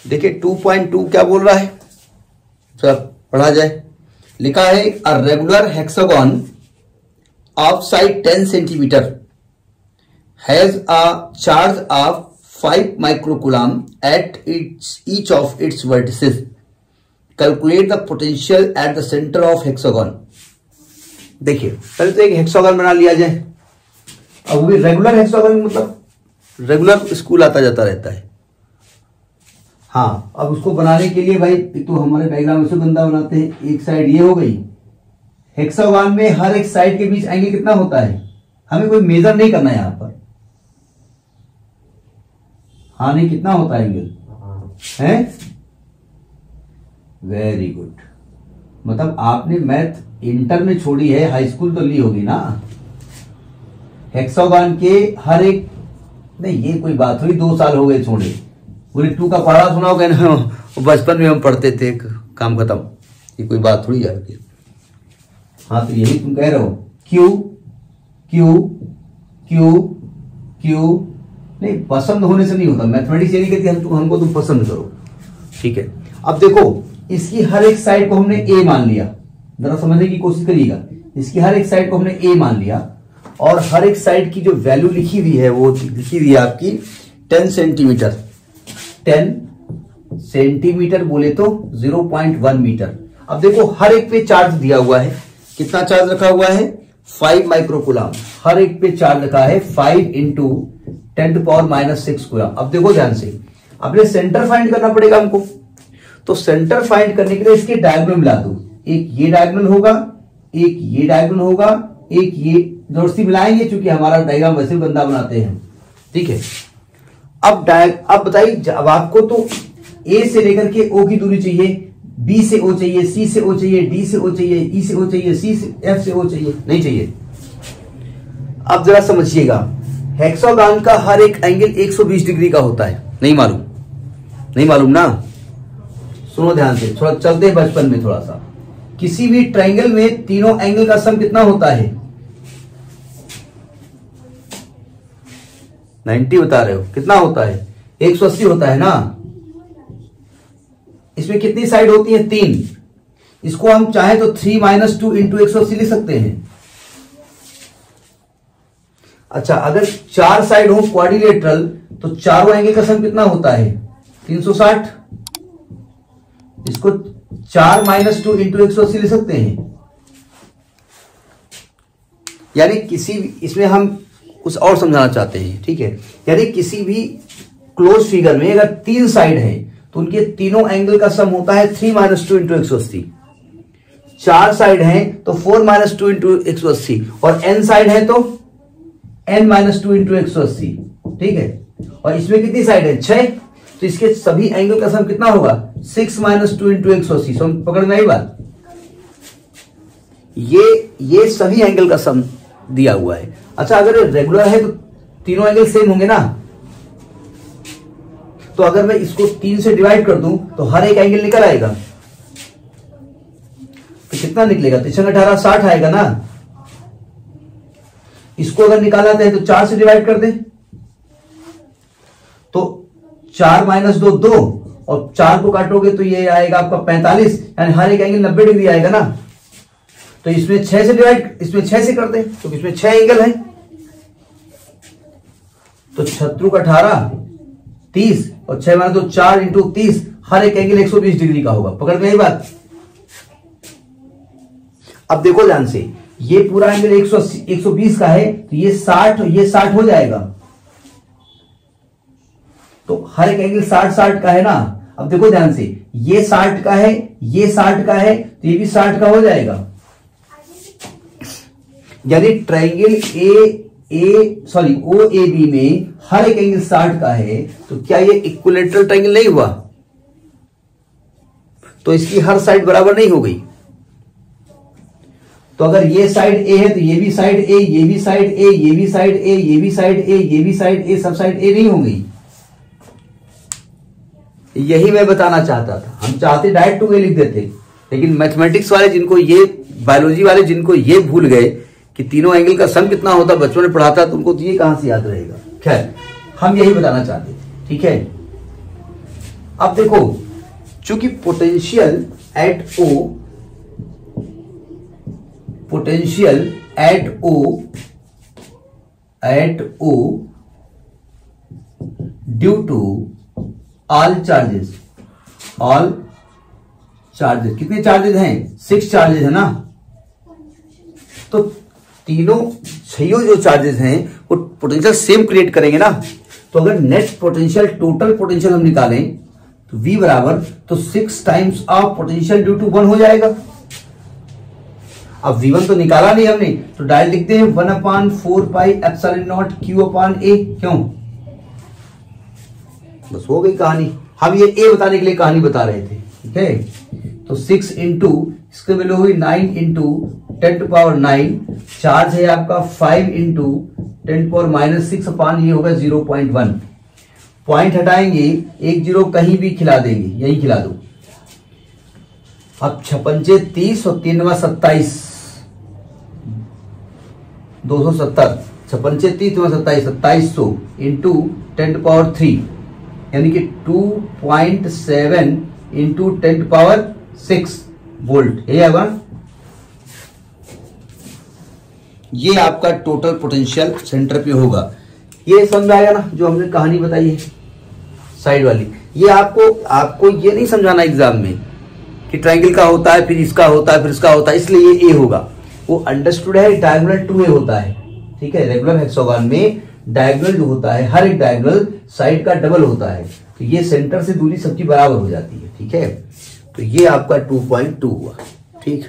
देखिए 2.2 क्या बोल रहा है, सर पढ़ा जाए। लिखा है a regular hexagon of side 10 centimetre has a charge of 5 microcoulomb at each of its vertices. Calculate the potential at the centre of hexagon. देखिए पहले तो एक हेक्सागन बना लिया जाए। अब वो भी रेगुलर हेक्सागन, मतलब रेगुलर स्कूल आता जाता रहता है। हाँ, अब उसको बनाने के लिए भाई तो हमारे डायग्राम से बंदा बनाते हैं। एक साइड ये हो गई। हेक्सागन में हर एक साइड के बीच एंगल कितना होता है, हमें कोई मेजर नहीं करना है यहां पर। हाँ नहीं, कितना होता है एंगल है? Very good. मतलब आपने मैथ इंटर में छोड़ी है, हाई स्कूल तो ली होगी ना। हेक्सागन के हर एक, नहीं ये कोई बात हुई, 2 साल हो गए छोड़े। पूरी 2 का पढ़ा सुना होगा ना, बचपन में हम पढ़ते थे, काम खत्म। ये कोई बात थोड़ी है। हाँ तो यही तुम कह रहे हो, क्यू क्यू क्यू क्यू। नहीं, पसंद होने से नहीं होता। मैथमेटिक्स ये नहीं कहती हमको तुम पसंद करो, ठीक है। अब देखो इसकी हर एक साइड को हमने ए मान लिया, जरा समझने की कोशिश करिएगा। इसकी हर एक साइड को हमने ए मान लिया और हर एक साइड की जो वैल्यू लिखी हुई है वो लिखी हुई है आपकी 10 सेंटीमीटर। 10 सेंटीमीटर बोले तो 0.1 मीटर। अब देखो हर एक पे चार्ज दिया हुआ है। कितना चार्ज रखा हुआ है? 5 माइक्रोकूलम। हर एक पे चार्ज रखा है 5 इंटू 10⁻⁻6 कूलम। अब देखो ध्यान से, अपने सेंटर फाइंड करना पड़ेगा हमको। तो सेंटर फाइंड करने के लिए इसके डायगोनल मिला दो। एक ये डायगोनल होगा, एक ये डायगोनल होगा, एक ये, जबरदस्ती मिलाएंगे क्योंकि हमारा डायग्राम वैसे बंदा बनाते हैं, ठीक है। अब बताइए, अब आपको तो ए से लेकर के ओ की दूरी चाहिए, बी से ओ चाहिए, सी से ओ चाहिए, डी से ओ चाहिए, ई से ओ चाहिए, सी से एफ से ओ चाहिए, नहीं चाहिए। अब जरा समझिएगा, हेक्सागन का हर एक एंगल 120 डिग्री का होता है। नहीं मालूम? नहीं मालूम ना? सुनो ध्यान से, थोड़ा चलते हैं बचपन में थोड़ा सा। किसी भी ट्रायंगल में तीनों एंगल का सम कितना होता है? 90 बता रहे हो, कितना होता है? 180 होता है ना। इसमें कितनी साइड होती है? 3। इसको हम चाहे तो 3 - 2 इंटू 180 लिख सकते हैं। अच्छा, अगर 4 साइड हो क्वाड्रिलेटरल तो चारों एंगल का सम कितना होता है? 360। इसको 4 - 2 इंटू 180 लिख सकते हैं। यानी किसी इसमें हम कुछ और समझाना चाहते हैं, ठीक है। यानी किसी भी क्लोज फिगर में अगर 3 साइड है तो उनके तीनों एंगल का सम होता है 3 - 2 इंटू 180। 4 साइड है तो 4 - 2 इंटू 180 और n साइड है तो n - 2 इंटू 180, ठीक है। और इसमें कितनी साइड है? 6। तो इसके सभी एंगल का सम कितना होगा? 6 - 2 इंटू 180। सम पकड़ में आई बात? ये सभी एंगल का सम दिया हुआ है। अच्छा, अगर रेगुलर है तो तीनों एंगल सेम होंगे ना। तो अगर मैं इसको 3 से डिवाइड कर दूं तो हर एक एंगल निकल आएगा। तो कितना निकलेगा? 3 × 18 60 आएगा ना। इसको अगर निकालना है तो 4 से डिवाइड कर दे, तो 4 - 2 2 और 4 को काटोगे तो ये आएगा आपका 45, यानी हर एक एंगल 90 डिग्री आएगा ना। तो इसमें 6 से डिवाइड, इसमें 6 से कर दे, तो इसमें 6 एंगल है। तो 6 × 18 30 और 6 - 2 4 इंटू 30, हर एक एंगल 120 डिग्री का होगा। पकड़ में आई बात? अब देखो ध्यान से, ये पूरा एंगल 120 का है तो ये 60 हो जाएगा। तो हर एक एंगल 60 का है ना। अब देखो ध्यान से, ये 60 का है, ये 60 का है, तो ये भी 60 का हो जाएगा। यानी ट्रायंगल OAB में हर एक एंगल 60 का है, तो क्या ये इक्विलेटरल ट्रायंगल नहीं हुआ? तो इसकी हर साइड बराबर नहीं हो गई। तो अगर ये साइड A है तो ये भी साइड A, ये भी साइड A, ये भी साइड A, ये भी साइड A, ये भी साइड A, सब साइड A नहीं होंगी। यही मैं बताना चाहता था। हम चाहते डायरेक्ट 2A लिख देते, लेकिन मैथमेटिक्स वाले जिनको ये, बायोलॉजी वाले जिनको ये भूल गए कि तीनों एंगल का सम कितना होता, बचपन में पढ़ाता, तुमको तो ये कहां से याद रहेगा। खैर, हम यही बताना चाहते थे, ठीक है। अब देखो, चूंकि potential at O due to all charges, कितने चार्जेस हैं? 6 चार्जेस है ना। तो तीनों छह जो चार्जेस हैं वो पोटेंशियल सेम क्रिएट करेंगे ना। तो अगर नेट पोटेंशियल, टोटल पोटेंशियल हम निकालें तो V बराबर, तो 6 times of potential due to 1 हो जाएगा। अब V1 तो निकाला नहीं हमने, तो डायरेक्ट लिखते हैं 1/4 पाई एप्सिलॉन नॉट Q/A। क्यों? बस हो गई कहानी। हम ये A बताने के लिए कहानी बता रहे थे, ठीक है। तो 6 इंटू, इसकी वैल्यू हुई 9 इंटू 10⁻⁹, चार्ज है आपका 5 इंटू 10⁻⁻6 अपान ये होगा 0.1। पॉइंट हटाएंगे, 1 0 कहीं भी खिला देंगे, यही खिला दो। अब 6×5 30 और 3 9 27, 270, 6×5 30 9 27, 2700 इंटू 10⁻3, यानी कि 2.7 इंटू 10⁻6 वोल्ट। ये आएगा, ये आपका टोटल पोटेंशियल सेंटर पे होगा। ये समझ आया ना जो हमने कहानी बताई है साइड वाली। ये आपको ये नहीं समझाना एग्जाम में कि ट्रायंगल का होता है, फिर इसका होता है, फिर इसका होता है, इसलिए ये A होगा। वो अंडरस्टूड है, डायगोनल 2A होता है, ठीक है। रेगुलर हेक्सागोन में डायगोनल जो होता है, हर एक डायगोनल साइड का डबल होता है, तो ये सेंटर से दूरी सबकी बराबर हो जाती है, ठीक है। तो ये आपका 2.2 हुआ, ठीक।